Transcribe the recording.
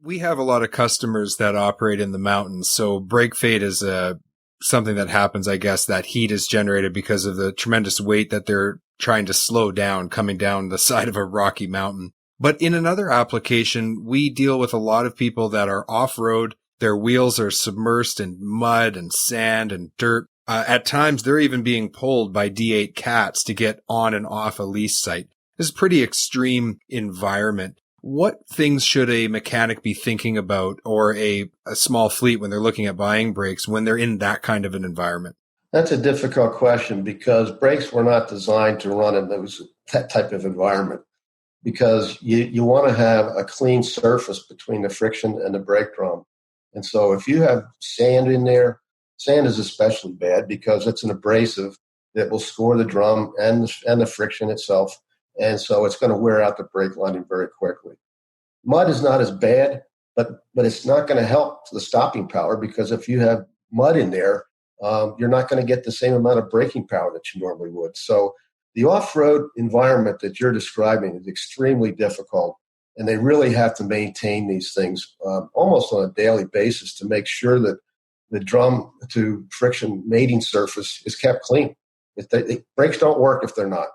We have a lot of customers that operate in the mountains, so brake fade is something that happens, I guess. That heat is generated because of the tremendous weight that they're trying to slow down coming down the side of a rocky mountain. But in another application, we deal with a lot of people that are off-road. Their wheels are submersed in mud and sand and dirt. At times, they're even being pulled by D8 cats to get on and off a lease site. This is a pretty extreme environment. What things should a mechanic be thinking about, or a small fleet, when they're looking at buying brakes when they're in that kind of an environment? That's a difficult question because brakes were not designed to run in that type of environment, because you want to have a clean surface between the friction and the brake drum. And so if you have sand in there, sand is especially bad because it's an abrasive that will score the drum and the friction itself. And so it's going to wear out the brake lining very quickly. Mud is not as bad, but it's not going to help the stopping power, because if you have mud in there, you're not going to get the same amount of braking power that you normally would. So the off-road environment that you're describing is extremely difficult, and they really have to maintain these things almost on a daily basis to make sure that the drum to friction mating surface is kept clean. Brakes don't work if they're not.